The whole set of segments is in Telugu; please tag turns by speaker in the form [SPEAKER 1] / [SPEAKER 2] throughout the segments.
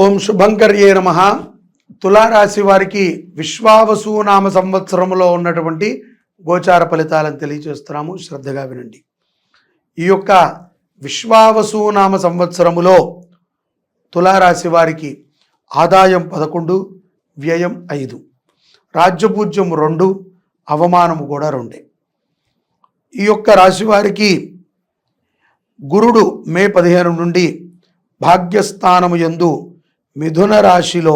[SPEAKER 1] ఓం శుభంకర్యే నమః. తులారాశి వారికి విశ్వావసునామ సంవత్సరంలో ఉన్నటువంటి గోచార ఫలితాలను తెలియజేస్తున్నాము. శ్రద్ధగా వినండి. ఈ యొక్క విశ్వావసునామ సంవత్సరములో తులారాశి వారికి ఆదాయం 11, వ్యయం 5, రాజ్యపూజ్యం 2, అవమానము కూడా 2. ఈ యొక్క రాశి వారికి గురుడు మే 15 నుండి భాగ్యస్థానము యందు మిథున రాశిలో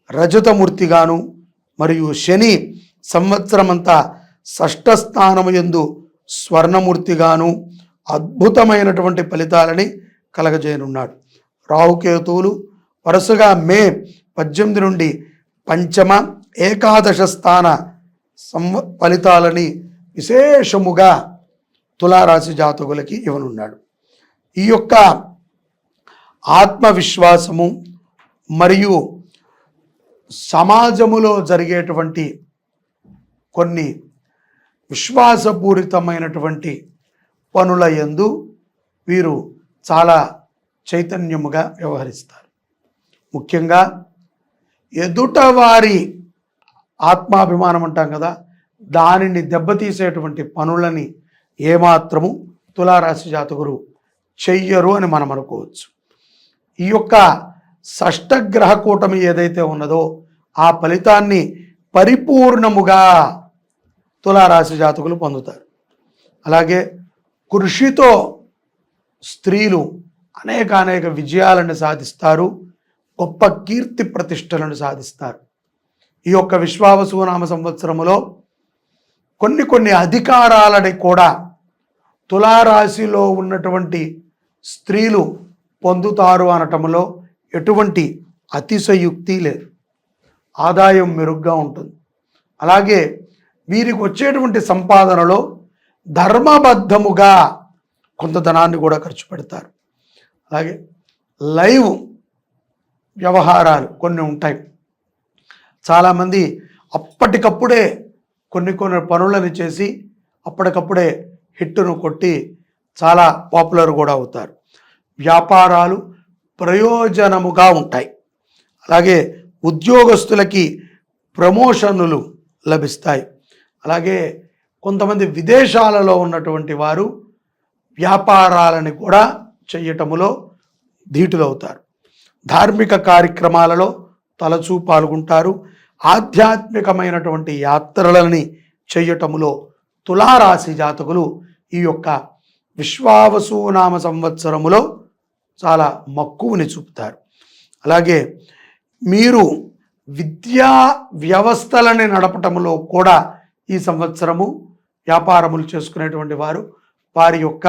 [SPEAKER 1] రజతమూర్తిగాను మరియు శని సంవత్సరమంతా షష్ఠ స్థానము యందు స్వర్ణమూర్తిగాను అద్భుతమైనటువంటి ఫలితాలని కలగజేయనున్నాడు. రాహుకేతువులు వరుసగా మే 18 నుండి పంచమ, ఏకాదశ స్థాన ఫలితాలని విశేషముగా తులారాశి జాతకులకి ఇవ్వనున్నాడు. ఈ యొక్క ఆత్మవిశ్వాసము మరియు సమాజములో జరిగేటువంటి కొన్ని విశ్వాసపూరితమైనటువంటి పనుల యందు వీరు చాలా చైతన్యముగా వ్యవహరిస్తారు. ముఖ్యంగా ఎదుటవారి ఆత్మాభిమానం అంటాం కదా, దానిని దెబ్బతీసేటువంటి పనులని ఏమాత్రము తులారాశి జాతకులు చెయ్యరు అని మనం అనుకోవచ్చు. ఈ యొక్క షష్టగ్రహ కూటమి ఏదైతే ఉన్నదో ఆ ఫలితాన్ని పరిపూర్ణముగా తులారాశి జాతకులు పొందుతారు. అలాగే కృషితో స్త్రీలు అనేక విజయాలను సాధిస్తారు, గొప్ప కీర్తి ప్రతిష్టలను సాధిస్తారు. ఈ యొక్క విశ్వావసునామ సంవత్సరములో కొన్ని అధికారాలని కూడా తులారాశిలో ఉన్నటువంటి స్త్రీలు పొందుతారు అనటంలో ఎటువంటి అతిశయుక్తి లేదు. ఆదాయం మెరుగ్గా ఉంటుంది. అలాగే వీరికి వచ్చేటువంటి సంపాదనలో ధర్మబద్ధముగా కొంత ధనాన్ని కూడా ఖర్చు పెడతారు. అలాగే లైవ్ వ్యవహారాలు కొన్ని ఉంటాయి. చాలామంది అప్పటికప్పుడే కొన్ని పనులను చేసి అప్పటికప్పుడే హిట్టును కొట్టి చాలా పాపులర్ కూడా అవుతారు. వ్యాపారాలు ప్రయోజనముగా ఉంటాయి. అలాగే ఉద్యోగస్తులకి ప్రమోషన్లు లభిస్తాయి. అలాగే కొంతమంది విదేశాలలో ఉన్నటువంటి వారు వ్యాపారాలని కూడా చేయటములో ధీటులవుతారు. ధార్మిక కార్యక్రమాలలో తరచూ పాల్గొంటారు. ఆధ్యాత్మికమైనటువంటి యాత్రలని చేయటములో తులారాశి జాతకులు ఈ యొక్క విశ్వావసునామ సంవత్సరములో చాలా మక్కువని చూపుతారు. అలాగే మీరు విద్యా వ్యవస్థలని నడపటంలో కూడా ఈ సంవత్సరము వ్యాపారములు చేసుకునేటువంటి వారు వారి యొక్క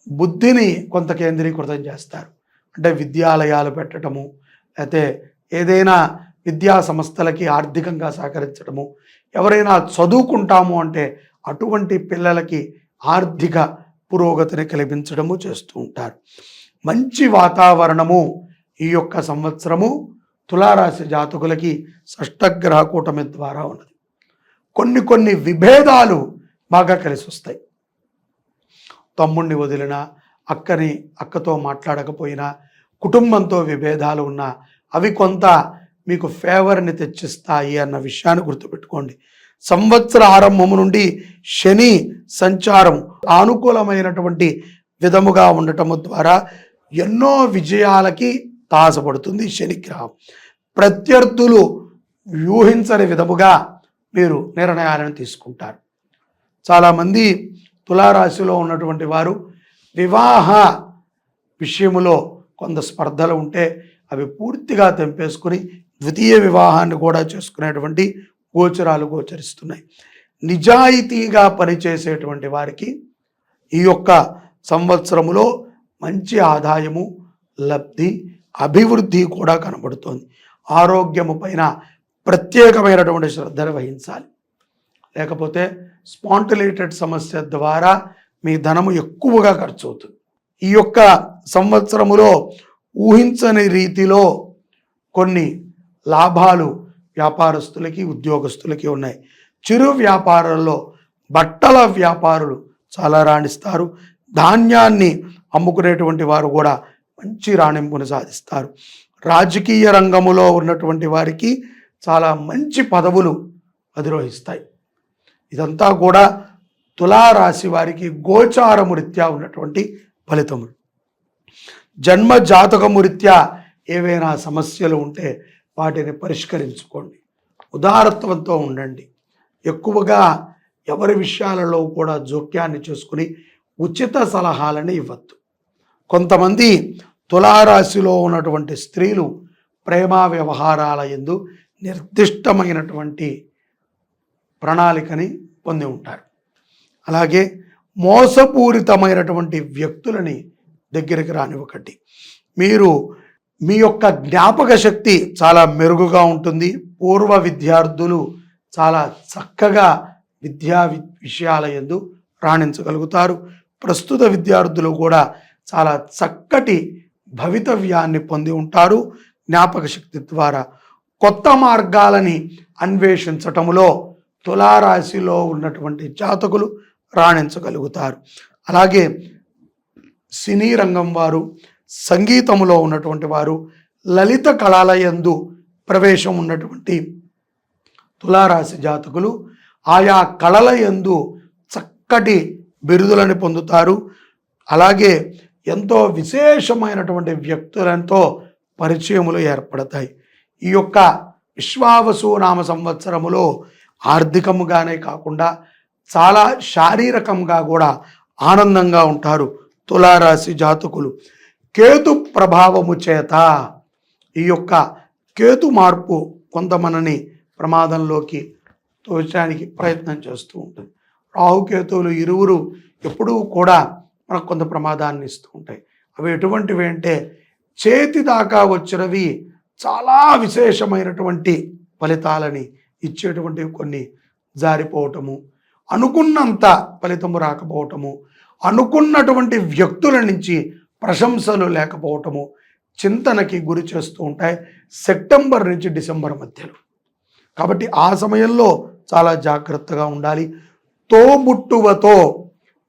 [SPEAKER 1] బుద్ధిని కొంత కేంద్రీకృతం చేస్తారు. అంటే విద్యాలయాలు పెట్టడము, అయితే ఏదైనా విద్యా సంస్థలకి ఆర్థికంగా సహకరించడము, ఎవరైనా చదువుకుంటాము అంటే అటువంటి పిల్లలకి ఆర్థిక పురోగతిని కల్పించడము చేస్తూ ఉంటారు. మంచి వాతావరణము ఈ యొక్క సంవత్సరము తులారాశి జాతకులకి షష్టగ్రహ కూటమి ద్వారా ఉన్నది. కొన్ని విభేదాలు బాగా కలిసి వస్తాయి. తమ్ముడిని వదిలినా, అక్కతో మాట్లాడకపోయినా, కుటుంబంతో విభేదాలు ఉన్నా అవి కొంత మీకు ఫేవర్ని తెచ్చిస్తాయి అన్న విషయాన్ని గుర్తుపెట్టుకోండి. సంవత్సర ఆరంభము నుండి శని సంచారం అనుకూలమైనటువంటి విధముగా ఉండటము ద్వారా ఎన్నో విజయాలకి తాసపడుతుంది శనిగ్రహం. ప్రత్యర్థులు ఊహించని విధముగా మీరు నిర్ణయాలను తీసుకుంటారు. చాలామంది తులారాశిలో ఉన్నటువంటి వారు వివాహ విషయములో కొంత స్పర్ధలు ఉంటే అవి పూర్తిగా తెంపేసుకుని ద్వితీయ వివాహాన్ని కూడా చేసుకునేటువంటి గోచరాలు గోచరిస్తున్నాయి. నిజాయితీగా పనిచేసేటువంటి వారికి ఈ యొక్క సంవత్సరములో మంచి ఆదాయము, లబ్ధి, అభివృద్ధి కూడా కనబడుతోంది. ఆరోగ్యము పైన ప్రత్యేకమైనటువంటి శ్రద్ధను వహించాలి. లేకపోతే స్పాంటిలేటెడ్ సమస్య ద్వారా మీ ధనము ఎక్కువగా ఖర్చు అవుతుంది. ఈ యొక్క సంవత్సరములో ఊహించని రీతిలో కొన్ని లాభాలు వ్యాపారస్తులకి, ఉద్యోగస్తులకి ఉన్నాయి. చిరు వ్యాపారాల్లో బట్టల వ్యాపారులు చాలా రాణిస్తారు. ధాన్యాన్ని అమ్ముకునేటువంటి వారు కూడా మంచి రాణింపును సాధిస్తారు. రాజకీయ రంగములో ఉన్నటువంటి వారికి చాలా మంచి పదవులు అధిరోహిస్తాయి. ఇదంతా కూడా తులారాశి వారికి గోచారము రీత్యా ఉన్నటువంటి ఫలితములు. జన్మ జాతకము రీత్యా ఏవైనా సమస్యలు ఉంటే వాటిని పరిష్కరించుకోండి. ఉదారత్వంతో ఉండండి. ఎక్కువగా ఎవరి విషయాలలో కూడా జోక్యాన్ని చేసుకుని ఉచిత సలహాలను ఇవ్వద్దు. కొంతమంది తులారాశిలో ఉన్నటువంటి స్త్రీలు ప్రేమ వ్యవహారాల యందు నిర్దిష్టమైనటువంటి ప్రణాళికని పొంది ఉంటారు. అలాగే మోసపూరితమైనటువంటి వ్యక్తులని దగ్గరికి రానివ్వకండి. మీరు మీ యొక్క జ్ఞాపక శక్తి చాలా మెరుగుగా ఉంటుంది. పూర్వ విద్యార్థులు చాలా చక్కగా విద్యా విషయాల యందు రాణించగలుగుతారు. ప్రస్తుత విద్యార్థులు కూడా చాలా చక్కటి భవితవ్యాన్ని పొంది ఉంటారు. జ్ఞాపక శక్తి ద్వారా కొత్త మార్గాలని అన్వేషించటములో తులారాశిలో ఉన్నటువంటి జాతకులు రాణించగలుగుతారు. అలాగే సినీ రంగం వారు, సంగీతములో ఉన్నటువంటి వారు, లలిత కళల యందు ప్రవేశం ఉన్నటువంటి తులారాశి జాతకులు ఆయా కళల యందు చక్కటి బిరుదులను పొందుతారు. అలాగే ఎంతో విశేషమైనటువంటి వ్యక్తులతో పరిచయములు ఏర్పడతాయి. ఈ యొక్క విశ్వావసు నామ సంవత్సరములో ఆర్థికముగానే కాకుండా చాలా శారీరకంగా కూడా ఆనందంగా ఉంటారు తులారాశి జాతకులు. కేతు ప్రభావము చేత ఈ యొక్క కేతు మార్పు కొంతమందిని ప్రమాదంలోకి తోచడానికి ప్రయత్నం చేస్తూ ఉంటుంది. రాహుకేతువులు ఇరువురు ఎప్పుడూ కూడా మనకు కొంత ప్రమాదాన్ని ఇస్తూ ఉంటాయి. అవి ఎటువంటివి అంటే చేతి దాకా వచ్చినవి చాలా విశేషమైనటువంటి ఫలితాలని ఇచ్చేటువంటివి కొన్ని జారిపోవటము, అనుకున్నంత ఫలితము రాకపోవటము, అనుకున్నటువంటి వ్యక్తుల నుంచి ప్రశంసలు లేకపోవటము చింతనకి గురి చేస్తూ ఉంటాయి సెప్టెంబర్ నుంచి డిసెంబర్ మధ్యలో. కాబట్టి ఆ సమయంలో చాలా జాగ్రత్తగా ఉండాలి. తోబుట్టువతో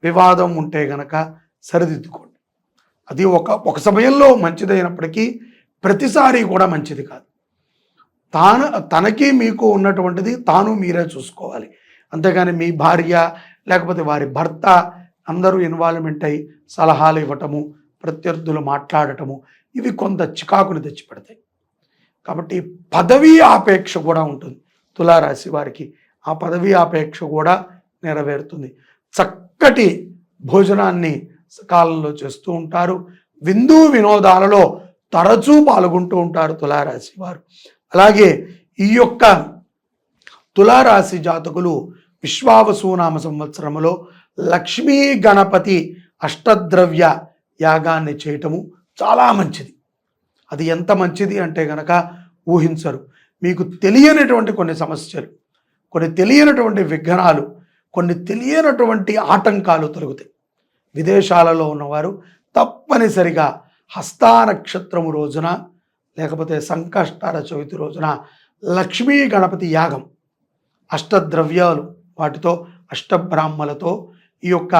[SPEAKER 1] వివాదం ఉంటే గనక సరిదిద్దుకోండి. అది ఒక సమయంలో మంచిదైనప్పటికీ ప్రతిసారి కూడా మంచిది కాదు. తనకి మీకు ఉన్నటువంటిది తాను మీరే చూసుకోవాలి. అంతేగాని మీ భార్య లేకపోతే వారి భర్త అందరూ ఇన్వాల్వ్మెంట్ అయ్యి సలహాలు ఇవ్వటము, ప్రత్యర్థులు మాట్లాడటము ఇవి కొంత చికాకులు తెచ్చిపెడతాయి. కాబట్టి పదవీ ఆపేక్ష కూడా ఉంటుంది తులారాశి వారికి. ఆ పదవీ ఆపేక్ష కూడా నెరవేరుతుంది. చక్కటి భోజనాన్ని సకాలంలో చేస్తూ ఉంటారు. విందు వినోదాలలో తరచూ పాల్గొంటూ ఉంటారు తులారాశి వారు. అలాగే ఈ యొక్క తులారాశి జాతకులు విశ్వావసునామ సంవత్సరములో లక్ష్మీ గణపతి అష్టద్రవ్య యాగాన్ని చేయటము చాలా మంచిది. అది ఎంత మంచిది అంటే గనక ఊహించరు. మీకు తెలియనటువంటి కొన్ని సమస్యలు, కొన్ని తెలియనటువంటి విఘ్నాలు, కొన్ని తెలియనటువంటి ఆటంకాలు తొలగుతాయి. విదేశాలలో ఉన్నవారు తప్పనిసరిగా హస్తా నక్షత్రము రోజున లేకపోతే సంకష్టహర చవితి రోజున లక్ష్మీ గణపతి యాగం అష్టద్రవ్యాలు వాటితో అష్టబ్రాహ్మలతో ఈ యొక్క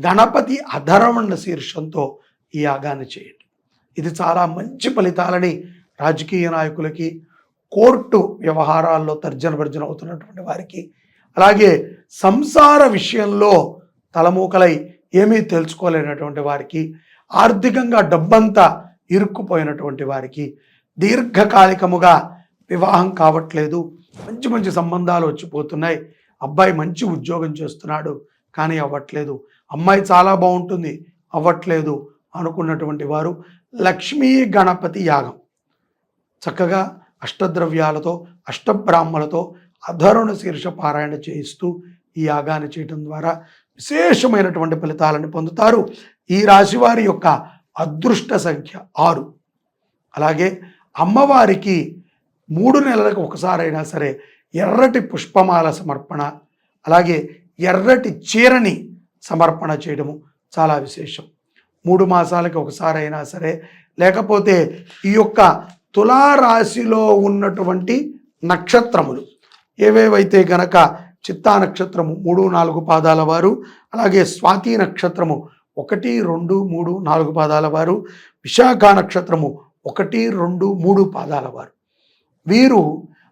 [SPEAKER 1] గణపతి అధర్వణ శీర్షంతో ఈ యాగాన్ని చేయండి. ఇది చాలా మంచి ఫలితాలని రాజకీయ నాయకులకి, కోర్టు వ్యవహారాల్లో తర్జన భర్జన అవుతున్నటువంటి వారికి, అలాగే సంసార విషయంలో తలమూకలై ఏమీ తెలుసుకోలేనటువంటి వారికి, ఆర్థికంగా డబ్బంతా ఇరుక్కుపోయినటువంటి వారికి, దీర్ఘకాలికముగా వివాహం కావట్లేదు, మంచి మంచి సంబంధాలు వచ్చిపోతున్నాయి, అబ్బాయి మంచి ఉద్యోగం చేస్తున్నాడు కానీ అవ్వట్లేదు, అమ్మాయి చాలా బాగుంటుంది అవ్వట్లేదు అనుకున్నటువంటి వారు లక్ష్మీ గణపతి యాగం చక్కగా అష్టద్రవ్యాలతో అష్టబ్రాహ్మలతో అధరుణ శీర్ష పారాయణ చేయిస్తూ ఈ యాగాన్ని చేయటం ద్వారా విశేషమైనటువంటి ఫలితాలను పొందుతారు. ఈ రాశివారి యొక్క అదృష్ట సంఖ్య 6. అలాగే అమ్మవారికి 3 నెలలకు ఒకసారైనా సరే ఎర్రటి పుష్పమాల సమర్పణ, అలాగే ఎర్రటి చీరని సమర్పణ చేయడము చాలా విశేషం. 3 మాసాలకి ఒకసారైనా సరే, లేకపోతే ఈ యొక్క తులారాశిలో ఉన్నటువంటి నక్షత్రములు ఏవేవైతే గనక చిత్తా నక్షత్రము 3, 4 పాదాల వారు, అలాగే స్వాతి నక్షత్రము 1, 2, 3, 4 పాదాల వారు, విశాఖ నక్షత్రము 1, 2, 3 పాదాల వారు, వీరు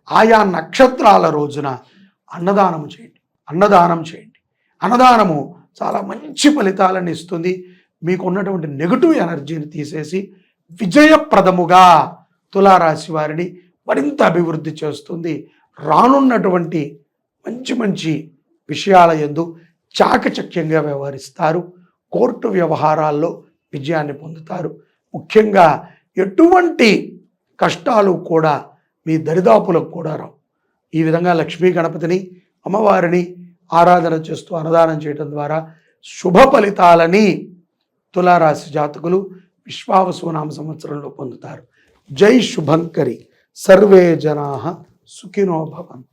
[SPEAKER 1] ఆయా నక్షత్రాల రోజున అన్నదానం చేయండి. అన్నదానము చాలా మంచి ఫలితాలను ఇస్తుంది. మీకు ఉన్నటువంటి నెగటివ్ ఎనర్జీని తీసేసి విజయప్రదముగా తులారాశి వారిని మరింత అభివృద్ధి చేస్తుంది. రానున్నటువంటి మంచి మంచి విషయాల యందు చాకచక్యంగా వ్యవహరిస్తారు. కోర్టు వ్యవహారాల్లో విజయాన్ని పొందుతారు. ముఖ్యంగా ఎటువంటి కష్టాలు కూడా మీ దరిదాపులకు కూడా రావు. ఈ విధంగా లక్ష్మీ గణపతిని, అమ్మవారిని ఆరాధన చేస్తూ అన్నదానం చేయడం ద్వారా శుభ ఫలితాలని తులారాశి జాతకులు విశ్వావసునామ సంవత్సరంలో పొందుతారు. జై శుభంకరి. సర్వే జనాః సుఖినో భవంతు.